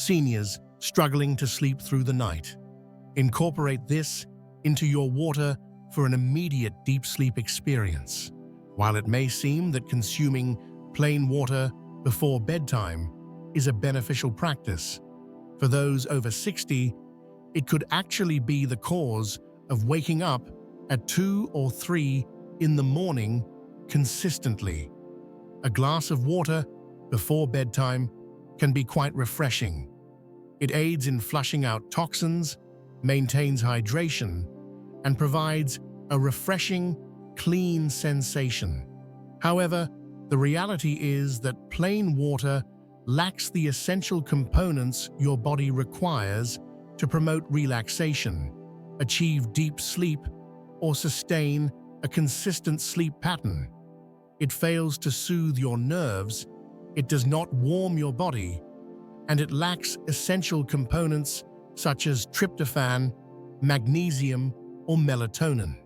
seniors struggling to sleep through the night. Incorporate this into your water for an immediate deep sleep experience. While it may seem that consuming plain water before bedtime is a beneficial practice, for those over 60, it could actually be the cause of waking up at 2 or 3 in the morning consistently. A glass of water before bedtime can be quite refreshing. It aids in flushing out toxins, maintains hydration, and provides a refreshing, clean sensation. However, the reality is that plain water lacks the essential components your body requires to promote relaxation, achieve deep sleep, or sustain a consistent sleep pattern. It fails to soothe your nerves, it does not warm your body, and it lacks essential components such as tryptophan, magnesium, or melatonin.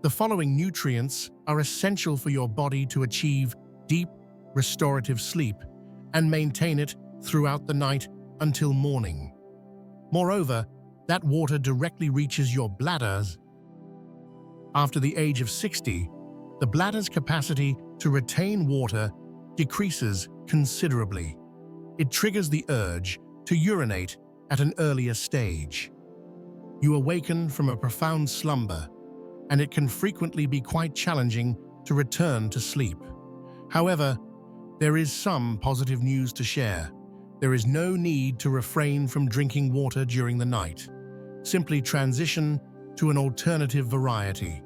The following nutrients are essential for your body to achieve deep, restorative sleep and maintain it throughout the night until morning. Moreover, that water directly reaches your bladders. After the age of 60, the bladder's capacity to retain water decreases considerably. It triggers the urge to urinate at an earlier stage. You awaken from a profound slumber, and it can frequently be quite challenging to return to sleep. However, there is some positive news to share. There is no need to refrain from drinking water during the night. Simply transition to an alternative variety.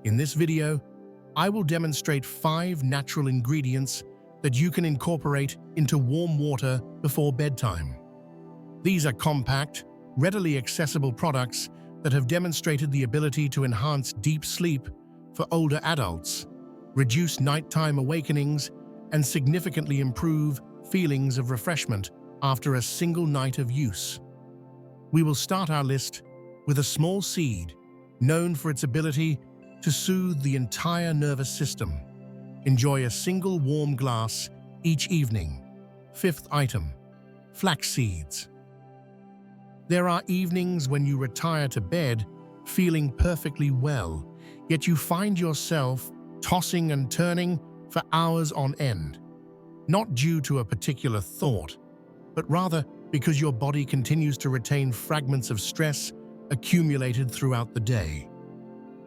In this video, I will demonstrate 5 natural ingredients that you can incorporate into warm water before bedtime. These are compact, readily accessible products that have demonstrated the ability to enhance deep sleep for older adults, reduce nighttime awakenings, and significantly improve feelings of refreshment after a single night of use. We will start our list with a small seed known for its ability to soothe the entire nervous system. Enjoy a single warm glass each evening. 5th item, flax seeds. There are evenings when you retire to bed feeling perfectly well, yet you find yourself tossing and turning for hours on end. Not due to a particular thought, but rather because your body continues to retain fragments of stress accumulated throughout the day.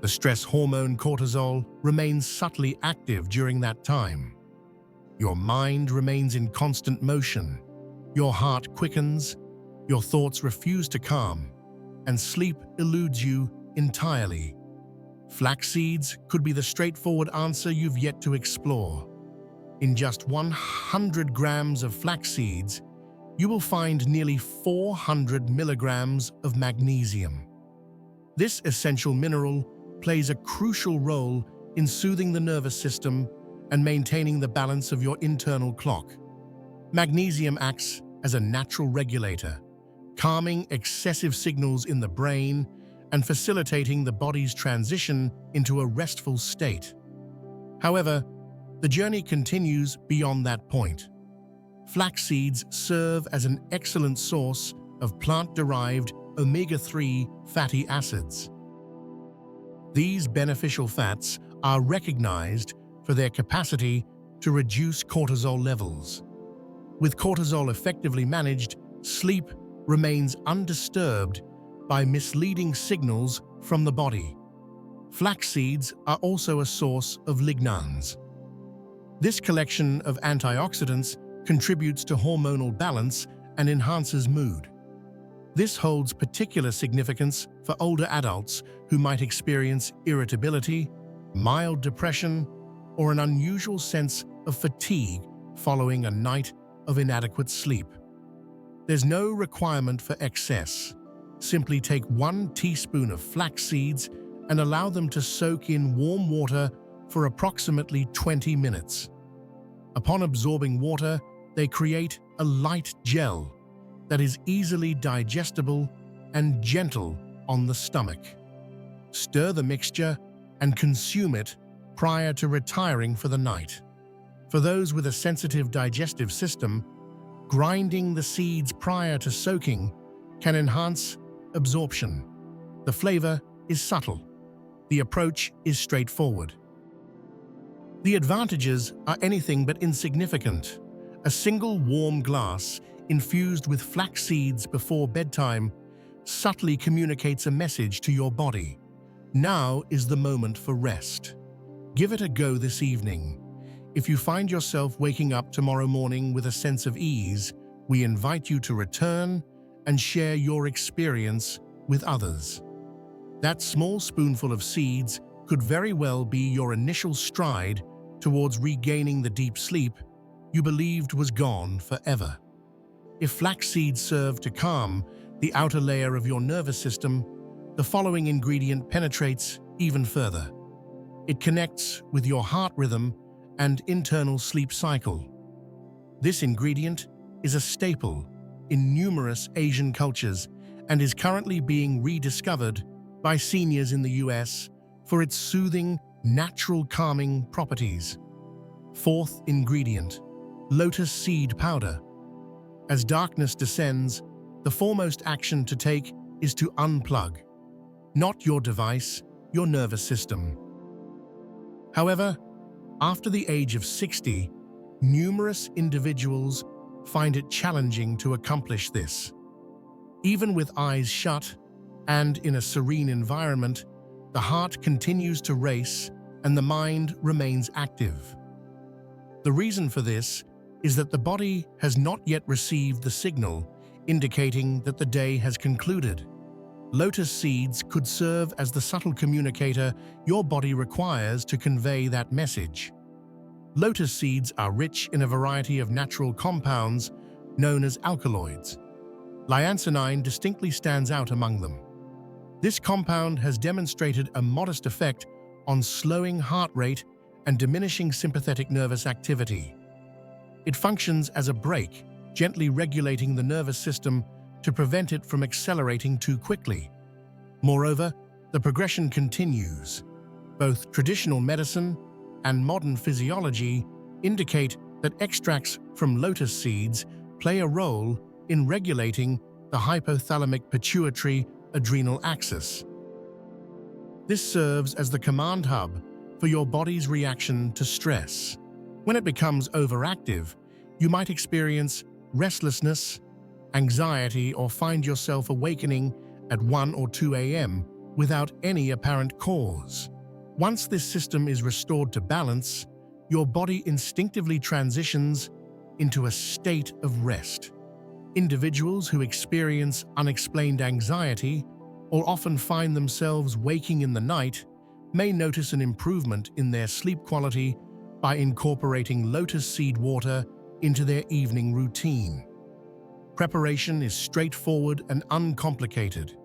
The stress hormone cortisol remains subtly active during that time. Your mind remains in constant motion, your heart quickens, your thoughts refuse to calm, and sleep eludes you entirely. Flax seeds could be the straightforward answer you've yet to explore. In just 100 grams of flax seeds, you will find nearly 400 milligrams of magnesium. This essential mineral plays a crucial role in soothing the nervous system and maintaining the balance of your internal clock. Magnesium acts as a natural regulator, calming excessive signals in the brain and facilitating the body's transition into a restful state. However, the journey continues beyond that point. Flax seeds serve as an excellent source of plant-derived omega-3 fatty acids. These beneficial fats are recognized for their capacity to reduce cortisol levels. With cortisol effectively managed, sleep remains undisturbed by misleading signals from the body. Flax seeds are also a source of lignans. This collection of antioxidants contributes to hormonal balance and enhances mood. This holds particular significance for older adults who might experience irritability, mild depression, or an unusual sense of fatigue following a night of inadequate sleep. There's no requirement for excess. Simply take 1 teaspoon of flax seeds and allow them to soak in warm water for approximately 20 minutes. Upon absorbing water, they create a light gel that is easily digestible and gentle on the stomach. Stir the mixture and consume it prior to retiring for the night. For those with a sensitive digestive system, Grinding the seeds prior to soaking can enhance absorption. The flavor is subtle. The approach is straightforward. The advantages are anything but insignificant. A single warm glass infused with flax seeds before bedtime subtly communicates a message to your body. Now is the moment for rest. Give it a go this evening. If you find yourself waking up tomorrow morning with a sense of ease, we invite you to return and share your experience with others. That small spoonful of seeds could very well be your initial stride towards regaining the deep sleep you believed was gone forever. If flax seeds serve to calm the outer layer of your nervous system, the following ingredient penetrates even further. It connects with your heart rhythm and internal sleep cycle. This ingredient is a staple in numerous Asian cultures and is currently being rediscovered by seniors in the US for its soothing, natural calming properties. Fourth ingredient, lotus seed powder. As darkness descends, the foremost action to take is to unplug. Not your device, your nervous system. However, after the age of 60, numerous individuals find it challenging to accomplish this. Even with eyes shut and in a serene environment, the heart continues to race and the mind remains active. The reason for this is that the body has not yet received the signal indicating that the day has concluded. Lotus seeds could serve as the subtle communicator your body requires to convey that message. Lotus seeds are rich in a variety of natural compounds known as alkaloids. Liancinine distinctly stands out among them. This compound has demonstrated a modest effect on slowing heart rate and diminishing sympathetic nervous activity. It functions as a brake, gently regulating the nervous system to prevent it from accelerating too quickly. Moreover, the progression continues. Both traditional medicine and modern physiology indicate that extracts from lotus seeds play a role in regulating the hypothalamic pituitary adrenal axis. This serves as the command hub for your body's reaction to stress. When it becomes overactive, you might experience restlessness, anxiety, or find yourself awakening at 1 or 2 a.m. without any apparent cause. Once this system is restored to balance, your body instinctively transitions into a state of rest. Individuals who experience unexplained anxiety or often find themselves waking in the night may notice an improvement in their sleep quality by incorporating lotus seed water into their evening routine. Preparation is straightforward and uncomplicated.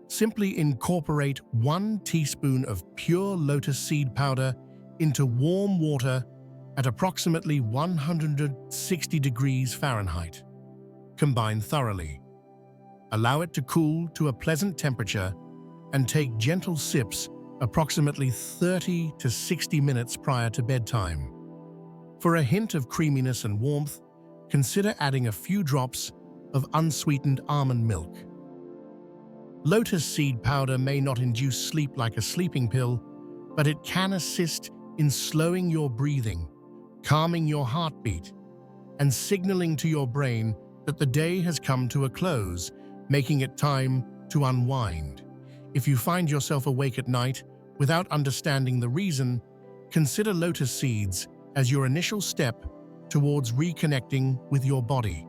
Simply incorporate 1 teaspoon of pure lotus seed powder into warm water at approximately 160 degrees Fahrenheit. Combine thoroughly. Allow it to cool to a pleasant temperature and take gentle sips approximately 30 to 60 minutes prior to bedtime. For a hint of creaminess and warmth, consider adding a few drops of unsweetened almond milk. Lotus seed powder may not induce sleep like a sleeping pill, but it can assist in slowing your breathing, calming your heartbeat, and signaling to your brain that the day has come to a close, making it time to unwind. If you find yourself awake at night without understanding the reason, consider lotus seeds as your initial step towards reconnecting with your body.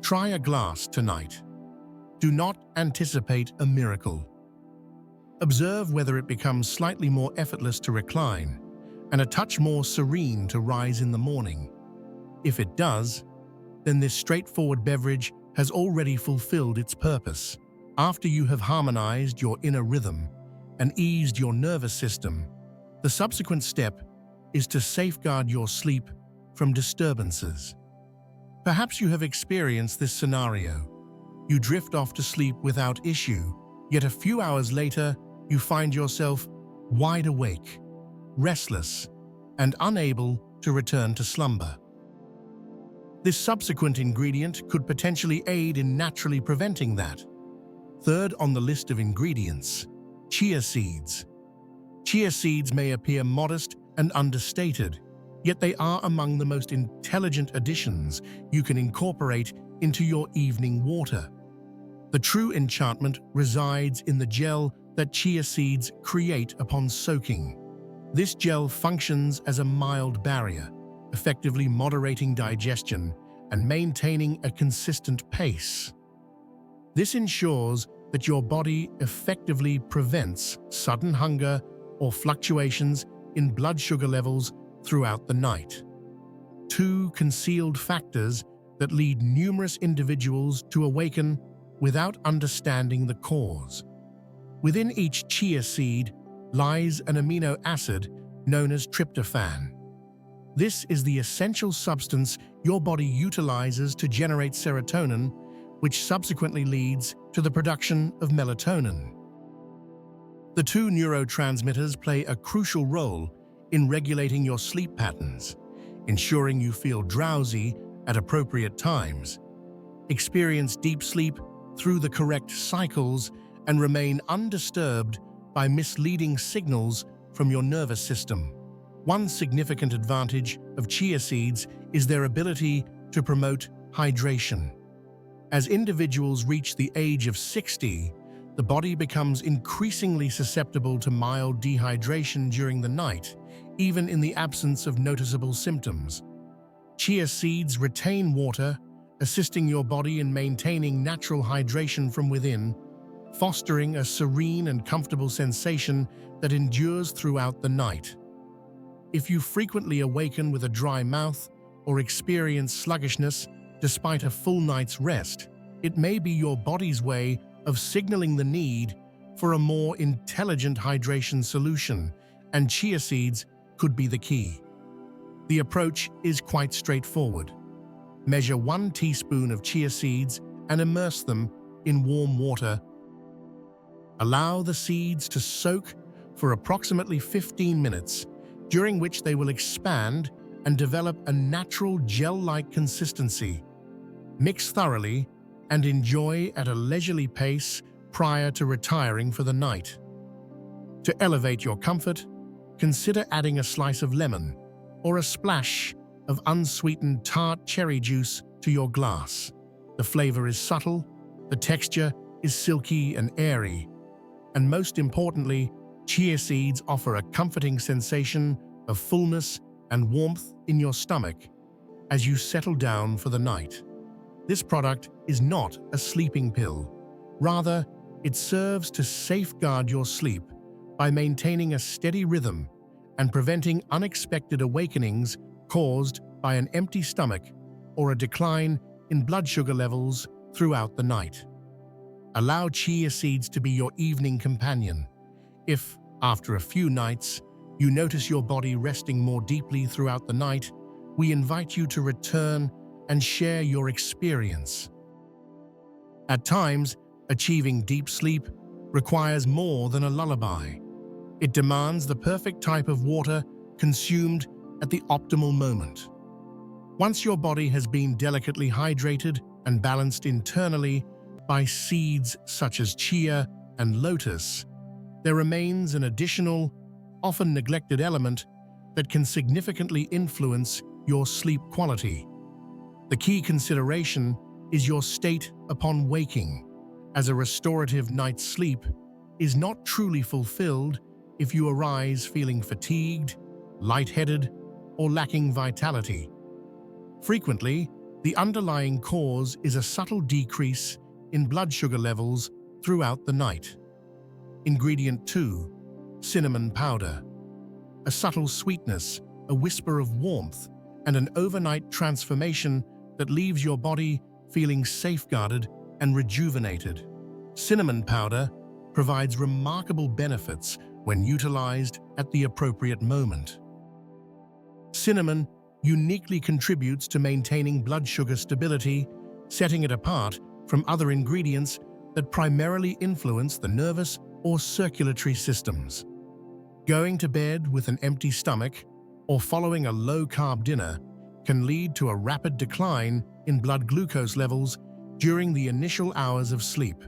Try a glass tonight. Do not anticipate a miracle. Observe whether it becomes slightly more effortless to recline and a touch more serene to rise in the morning. If it does, then this straightforward beverage has already fulfilled its purpose. After you have harmonized your inner rhythm and eased your nervous system, the subsequent step is to safeguard your sleep from disturbances. Perhaps you have experienced this scenario. You drift off to sleep without issue, yet a few hours later, you find yourself wide awake, restless, and unable to return to slumber. This subsequent ingredient could potentially aid in naturally preventing that. Third on the list of ingredients, chia seeds. Chia seeds may appear modest and understated, yet they are among the most intelligent additions you can incorporate into your evening water. The true enchantment resides in the gel that chia seeds create upon soaking. This gel functions as a mild barrier, effectively moderating digestion and maintaining a consistent pace. This ensures that your body effectively prevents sudden hunger or fluctuations in blood sugar levels throughout the night. Two concealed factors that lead numerous individuals to awaken without understanding the cause. Within each chia seed lies an amino acid known as tryptophan. This is the essential substance your body utilizes to generate serotonin, which subsequently leads to the production of melatonin. The two neurotransmitters play a crucial role in regulating your sleep patterns, ensuring you feel drowsy at appropriate times, experience deep sleep through the correct cycles, and remain undisturbed by misleading signals from your nervous system. One significant advantage of chia seeds is their ability to promote hydration. As individuals reach the age of 60, the body becomes increasingly susceptible to mild dehydration during the night, even in the absence of noticeable symptoms. Chia seeds retain water, assisting your body in maintaining natural hydration from within, fostering a serene and comfortable sensation that endures throughout the night. If you frequently awaken with a dry mouth or experience sluggishness despite a full night's rest, it may be your body's way of signaling the need for a more intelligent hydration solution, and chia seeds could be the key. The approach is quite straightforward. Measure 1 teaspoon of chia seeds and immerse them in warm water. Allow the seeds to soak for approximately 15 minutes, during which they will expand and develop a natural gel-like consistency. Mix thoroughly and enjoy at a leisurely pace prior to retiring for the night. To elevate your comfort, consider adding a slice of lemon or a splash of unsweetened tart cherry juice to your glass. The flavor is subtle, the texture is silky and airy, and most importantly, chia seeds offer a comforting sensation of fullness and warmth in your stomach as you settle down for the night. This product is not a sleeping pill. Rather, it serves to safeguard your sleep by maintaining a steady rhythm and preventing unexpected awakenings caused by an empty stomach or a decline in blood sugar levels throughout the night. Allow chia seeds to be your evening companion. If, after a few nights, you notice your body resting more deeply throughout the night, we invite you to return and share your experience. At times, achieving deep sleep requires more than a lullaby. It demands the perfect type of water consumed at the optimal moment. Once your body has been delicately hydrated and balanced internally by seeds such as chia and lotus, there remains an additional, often neglected element that can significantly influence your sleep quality. The key consideration is your state upon waking, as a restorative night's sleep is not truly fulfilled if you arise feeling fatigued, lightheaded, or lacking vitality. Frequently, the underlying cause is a subtle decrease in blood sugar levels throughout the night. Ingredient 2. Cinnamon powder. A subtle sweetness, a whisper of warmth, and an overnight transformation that leaves your body feeling safeguarded and rejuvenated. Cinnamon powder provides remarkable benefits when utilized at the appropriate moment. Cinnamon uniquely contributes to maintaining blood sugar stability, setting it apart from other ingredients that primarily influence the nervous or circulatory systems. Going to bed with an empty stomach or following a low-carb dinner can lead to a rapid decline in blood glucose levels during the initial hours of sleep.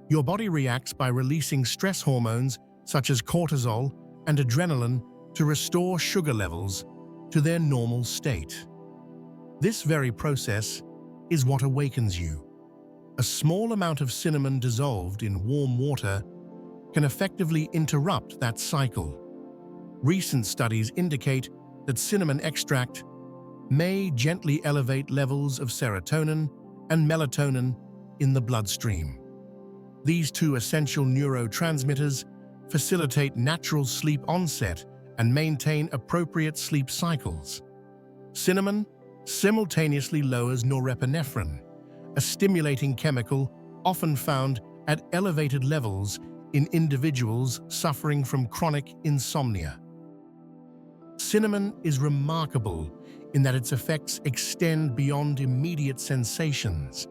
Your body reacts by releasing stress hormones such as cortisol and adrenaline to restore sugar levels to their normal state. This very process is what awakens you. A small amount of cinnamon dissolved in warm water can effectively interrupt that cycle. Recent studies indicate that cinnamon extract may gently elevate levels of serotonin and melatonin in the bloodstream. These two essential neurotransmitters facilitate natural sleep onset and maintain appropriate sleep cycles. Cinnamon simultaneously lowers norepinephrine, a stimulating chemical often found at elevated levels in individuals suffering from chronic insomnia. Cinnamon is remarkable in that its effects extend beyond immediate sensations.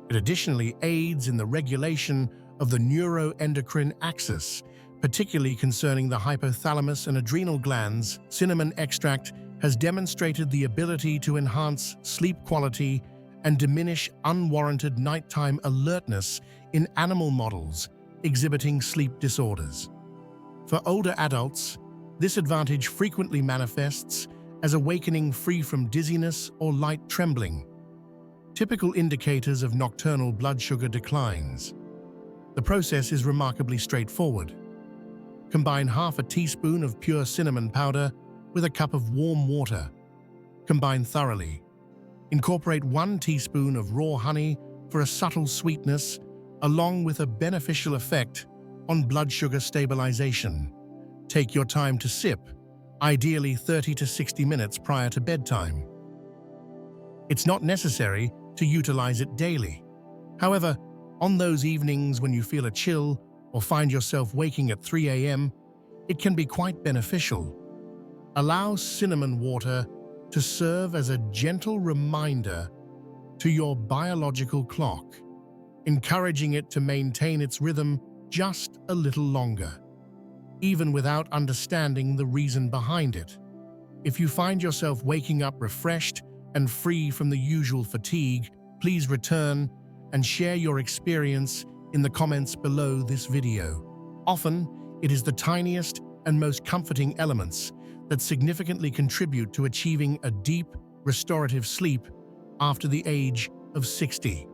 It additionally aids in the regulation of the neuroendocrine axis, particularly concerning the hypothalamus and adrenal glands. Cinnamon extract has demonstrated the ability to enhance sleep quality and diminish unwarranted nighttime alertness in animal models exhibiting sleep disorders. For older adults, this advantage frequently manifests as awakening free from dizziness or light trembling, typical indicators of nocturnal blood sugar declines. The process is remarkably straightforward. Combine half a teaspoon of pure cinnamon powder with a cup of warm water. Combine thoroughly. Incorporate 1 teaspoon of raw honey for a subtle sweetness, along with a beneficial effect on blood sugar stabilization. Take your time to sip, ideally 30 to 60 minutes prior to bedtime. It's not necessary to utilize it daily. However, on those evenings when you feel a chill or find yourself waking at 3 a.m., it can be quite beneficial. Allow cinnamon water to serve as a gentle reminder to your biological clock, encouraging it to maintain its rhythm just a little longer, even without understanding the reason behind it. If you find yourself waking up refreshed and free from the usual fatigue, please return and share your experience in the comments below this video. Often, it is the tiniest and most comforting elements that significantly contribute to achieving a deep, restorative sleep after the age of 60.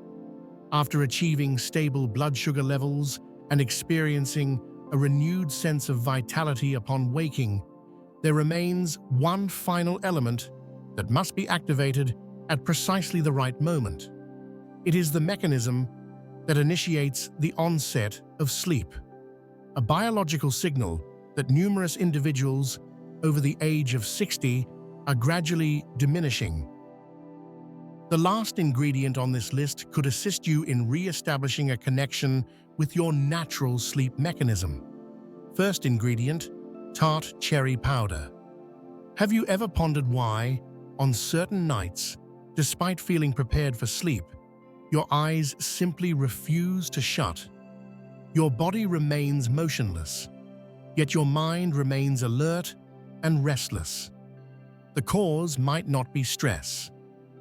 After achieving stable blood sugar levels and experiencing a renewed sense of vitality upon waking, there remains one final element that must be activated at precisely the right moment. It is the mechanism that initiates the onset of sleep, a biological signal that numerous individuals over the age of 60 are gradually diminishing. The last ingredient on this list could assist you in re-establishing a connection with your natural sleep mechanism. First ingredient, tart cherry powder. Have you ever pondered why, on certain nights, despite feeling prepared for sleep, your eyes simply refuse to shut? Your body remains motionless, yet your mind remains alert and restless. The cause might not be stress.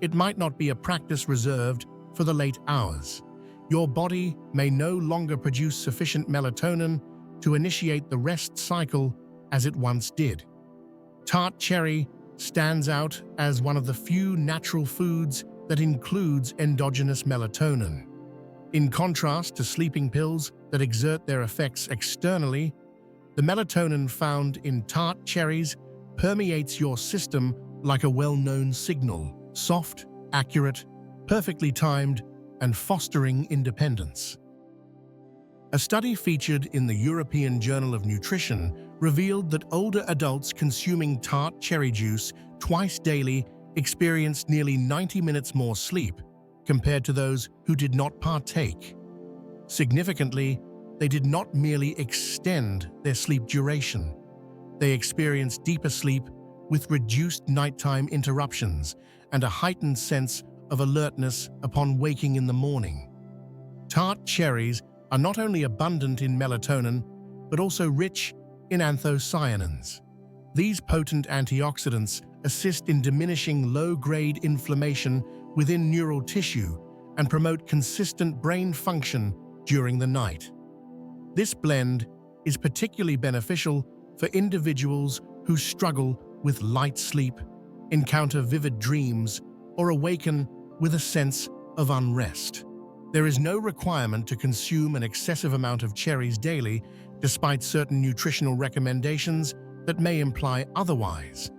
It might not be a practice reserved for the late hours. Your body may no longer produce sufficient melatonin to initiate the rest cycle as it once did. Tart cherry stands out as one of the few natural foods that includes endogenous melatonin. In contrast to sleeping pills that exert their effects externally, the melatonin found in tart cherries permeates your system like a well-known signal, soft, accurate, perfectly timed, and fostering independence. A study featured in the European Journal of Nutrition revealed that older adults consuming tart cherry juice twice daily experienced nearly 90 minutes more sleep compared to those who did not partake. Significantly, they did not merely extend their sleep duration. They experienced deeper sleep with reduced nighttime interruptions and a heightened sense of alertness upon waking in the morning. Tart cherries are not only abundant in melatonin, but also rich in anthocyanins. These potent antioxidants assist in diminishing low-grade inflammation within neural tissue and promote consistent brain function during the night. This blend is particularly beneficial for individuals who struggle with light sleep, encounter vivid dreams, or awaken with a sense of unrest. There is no requirement to consume an excessive amount of cherries daily, despite certain nutritional recommendations that may imply otherwise.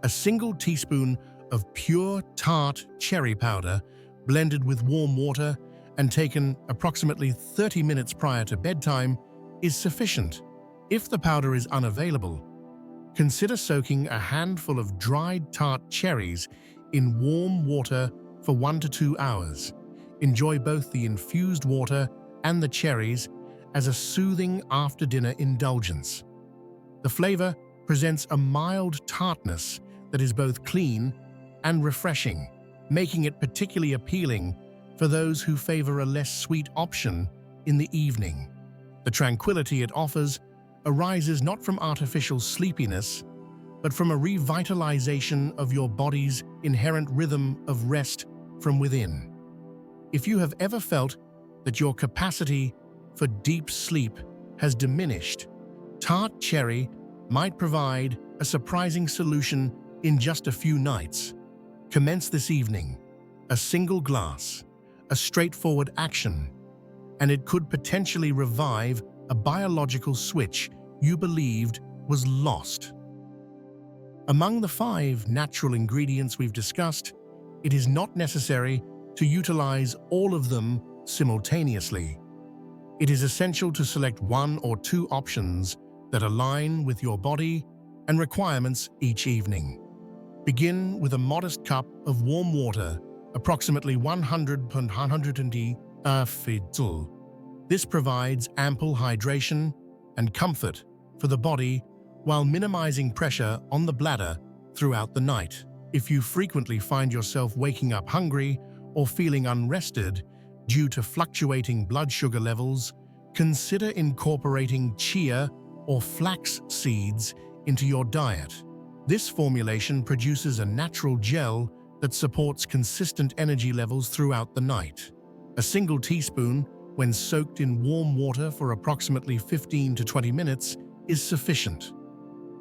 A single teaspoon of pure tart cherry powder blended with warm water and taken approximately 30 minutes prior to bedtime is sufficient. If the powder is unavailable, consider soaking a handful of dried tart cherries in warm water for 1 to 2 hours. Enjoy both the infused water and the cherries as a soothing after-dinner indulgence. The flavor presents a mild tartness that is both clean and refreshing, making it particularly appealing for those who favor a less sweet option in the evening. The tranquility it offers arises not from artificial sleepiness, but from a revitalization of your body's inherent rhythm of rest from within. If you have ever felt that your capacity for deep sleep has diminished, tart cherry might provide a surprising solution in just a few nights. Commence this evening. A single glass, a straightforward action, and it could potentially revive a biological switch you believed was lost. Among the 5 natural ingredients we've discussed, it is not necessary to utilize all of them simultaneously. It is essential to select 1 or 2 options that align with your body and requirements each evening. Begin with a modest cup of warm water, approximately 100 ml. This provides ample hydration and comfort for the body while minimizing pressure on the bladder throughout the night. If you frequently find yourself waking up hungry or feeling unrested due to fluctuating blood sugar levels, consider incorporating chia or flax seeds into your diet. This formulation produces a natural gel that supports consistent energy levels throughout the night. A single teaspoon, when soaked in warm water for approximately 15 to 20 minutes, is sufficient.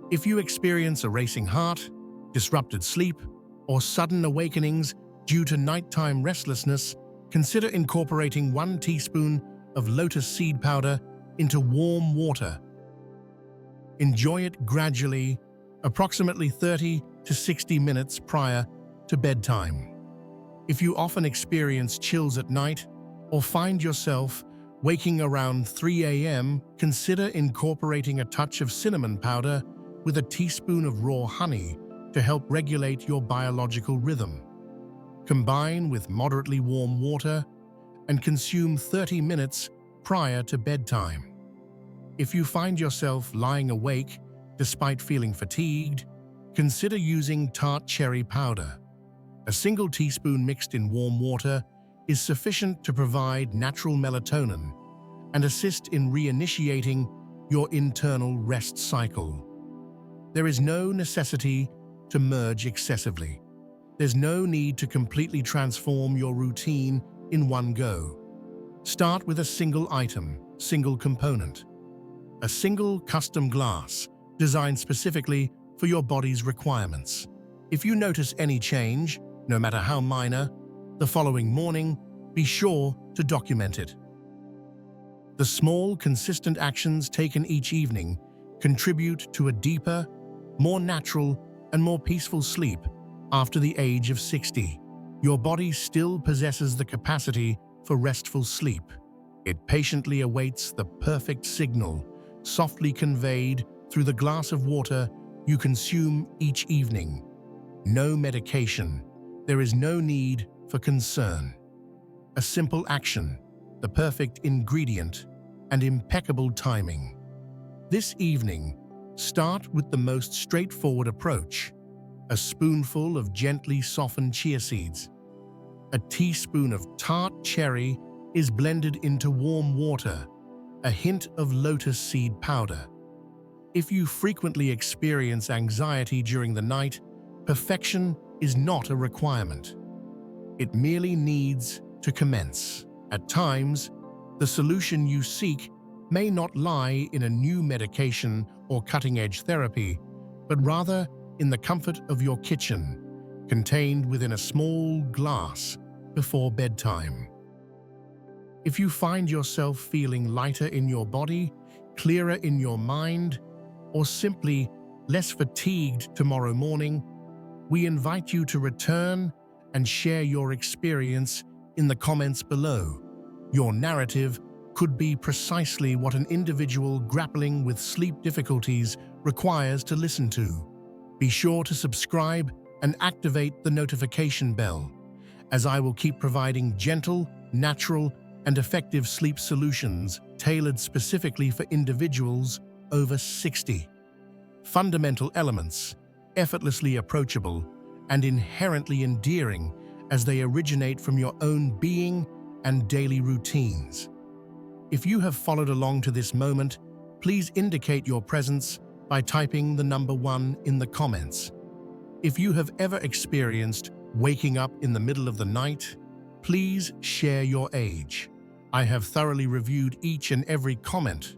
If you experience a racing heart, disrupted sleep, or sudden awakenings due to nighttime restlessness, consider incorporating 1 teaspoon of lotus seed powder into warm water. Enjoy it gradually, approximately 30 to 60 minutes prior to bedtime. If you often experience chills at night or find yourself waking around 3 a.m., consider incorporating a touch of cinnamon powder with a teaspoon of raw honey to help regulate your biological rhythm. Combine with moderately warm water and consume 30 minutes prior to bedtime. If you find yourself lying awake despite feeling fatigued, consider using tart cherry powder. A single teaspoon mixed in warm water is sufficient to provide natural melatonin and assist in reinitiating your internal rest cycle. There is no necessity to merge excessively. There's no need to completely transform your routine in one go. Start with a single item, single component. A single custom glass designed specifically for your body's requirements. If you notice any change, no matter how minor, the following morning, be sure to document it. The small, consistent actions taken each evening contribute to a deeper, more natural, and more peaceful sleep after the age of 60. Your body still possesses the capacity for restful sleep. It patiently awaits the perfect signal, softly conveyed through the glass of water you consume each evening. No medication. There is no need for concern. A simple action, the perfect ingredient, and impeccable timing. This evening, start with the most straightforward approach. A spoonful of gently softened chia seeds. A teaspoon of tart cherry is blended into warm water. A hint of lotus seed powder. If you frequently experience anxiety during the night, perfection is not a requirement. It merely needs to commence. At times, the solution you seek may not lie in a new medication or cutting-edge therapy, but rather in the comfort of your kitchen, contained within a small glass before bedtime. If you find yourself feeling lighter in your body, clearer in your mind, or simply less fatigued tomorrow morning, we invite you to return and share your experience in the comments below. Your narrative could be precisely what an individual grappling with sleep difficulties requires to listen to. Be sure to subscribe and activate the notification bell, as I will keep providing gentle, natural, and effective sleep solutions tailored specifically for individuals over 60. Fundamental elements, effortlessly approachable, and inherently endearing as they originate from your own being and daily routines. If you have followed along to this moment, please indicate your presence by typing the number 1 in the comments. If you have ever experienced waking up in the middle of the night, please share your age. I have thoroughly reviewed each and every comment,